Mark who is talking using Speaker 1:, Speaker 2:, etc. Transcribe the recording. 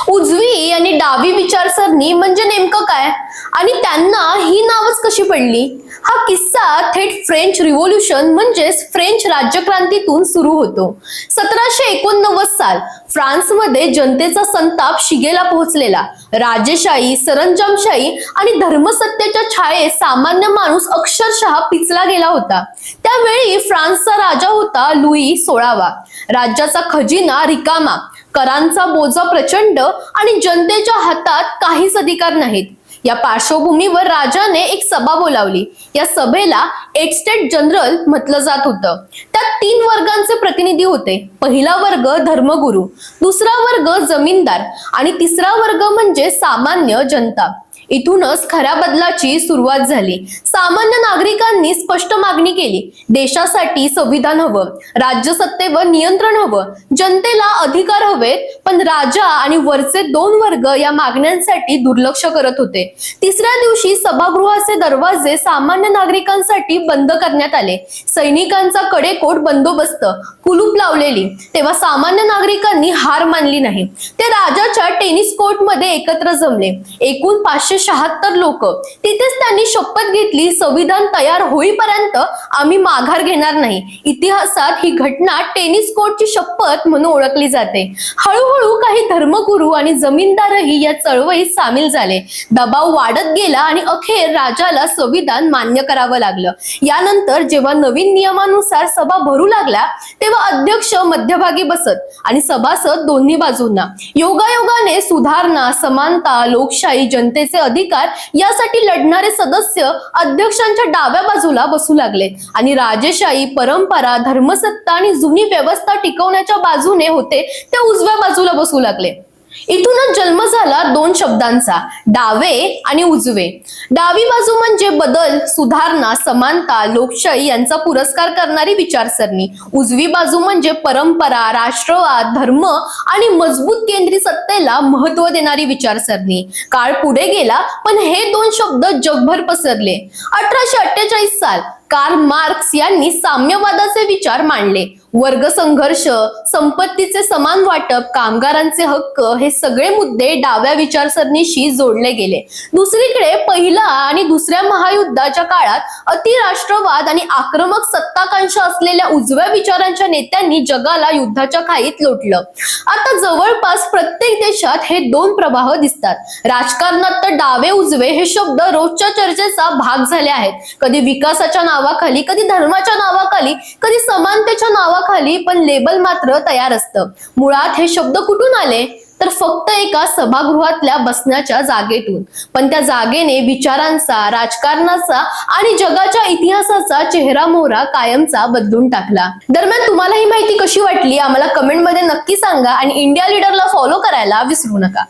Speaker 1: उजवी आणि डावी विचारसरणी म्हणजे नेमकं काय आणि त्यांना ही नावच कशी पडली? हा किस्सा थेट फ्रेंच रिव्होल्यूशन म्हणजेच फ्रेंच राज्यक्रांतीतून सुरू होतो. 1789 साल फ्रान्समध्ये जनतेचा संताप शिगेला पोहोचलेला. राजेशाही, सरंजामशाही आणि धर्मसत्तेच्या छायेत सामान्य माणूस अक्षरशः पिचला गेला होता. त्यावेळी फ्रान्सचा राजा होता लुई 16वा. राज्याचा खजिना रिकामा, करांचा बोजा प्रचंड आणि जनतेच्या हातात काहीच अधिकार नाहीत. या पार्श्वभूमीवर राजाने एक सभा बोलावली. या सभेला एस्टेट जनरल म्हटलं जात होतं. त्यात 3 वर्गांचे प्रतिनिधी होते. पहिला वर्ग धर्मगुरू, दुसरा वर्ग जमीनदार आणि तिसरा वर्ग म्हणजे सामान्य जनता. इथूनच खऱ्या बदलाची सुरुवात झाली. सामान्य नागरिकांनी स्पष्ट मागणी केली. देशासाठी संविधान हवं, राज्यसत्तेवर नियंत्रण हवं, जनतेला अधिकार हवेत. पण राजा आणि वरचे 2 वर्ग या मागण्यांसाठी दुर्लक्ष करत होते. तिसऱ्या दिवशी सभागृहाचे दरवाजे सामान्य नागरिकांसाठी बंद करण्यात आले. सैनिकांचा कडेकोट बंदोबस्त, कुलूप लावलेली. तेव्हा सामान्य नागरिकांनी हार मानली नाही. ते राजाच्या टेनिस कोर्टमध्ये एकत्र जमले. एकूण 576 लोक. तिथेच त्यांनी शपथ घेतली, संविधान तयार होईपर्यंत आम्ही माघार घेणार नाही. इतिहासात ही घटना टेनिस कोर्टची शपथ म्हणून ओळखली जाते. हळूहळू काही धर्मगुरू आणि जमीनदारही या चळवळीत सामील झाले. दबाव वाढत गेला आणि अखेर राजाला संविधान मान्य करावं लागलं. यानंतर जेव्हा नवीन नियमानुसार सभा भरू लागल्या तेव्हा अध्यक्ष मध्यभागी बसत आणि सभासद दोन्ही बाजूंना. योगायोगाने सुधारणा, समानता, लोकशाही, जनतेचे अधिकार यासाठी लढणारे सदस्य अध्यक्षांच्या डाव्या बाजूला बसू लागले आणि राजेशाही, परंपरा, धर्मसत्ता आणि जुनी व्यवस्था टिकवण्याच्या बाजूने होते ते उजव्या बाजूला बसू लागले. इथूनच जन्म झाला 2 शब्दांचा, डावे आणि उजवे. डावी बाजू म्हणजे बदल, सुधारणा, समानता, लोकशाही यांचा पुरस्कार करणारी विचारसरणी. उजवी बाजू म्हणजे परंपरा, राष्ट्रवाद, धर्म आणि मजबूत केंद्रीय सत्तेला महत्व देणारी विचारसरणी. काळ पुढे गेला पण हे 2 शब्द जगभर पसरले. 1848 साल कार्ल मार्क्स यांनी साम्यवादाचे विचार मांडले. वर्ग संघर्ष, संपत्तीचे समान वाटप, कामगारांचे हक्क हे सगळे मुद्दे डाव्या विचारसरणीशी जोडले गेले. दुसरीकडे पहिल्या आणि दुसऱ्या महायुद्धाच्या काळात अतिराष्ट्रवाद आणि आक्रमक सत्ताकांक्षा असलेल्या उजव्या विचारांच्या नेत्यांनी जगाला युद्धाच्या खाईत लोटलं. आता जवळपास प्रत्येक देशात हे 2 प्रवाह दिसतात. राजकारणात तर डावे उजवे हे शब्द रोजच्या चर्चेचा भाग झाले आहेत. कधी विकासाच्या नावाखाली, कधी धर्माच्या नावाखाली, कधी समानतेच्या नावाखाली, पण लेबल मात्र तयार असतं. मुळात हे शब्द कुठून आले तर फक्त एका सभागृहातल्या बसण्याच्या जागेतून. पण त्या जागेने विचारांचा, राजकारणाचा आणि जगाच्या इतिहासाचा चेहरा मोहरा कायमचा बदलून टाकला. दरम्यान तुम्हाला ही माहिती कशी वाटली आम्हाला कमेंट मध्ये नक्की सांगा आणि इंडिया लीडरला फॉलो करायला विसरू नका.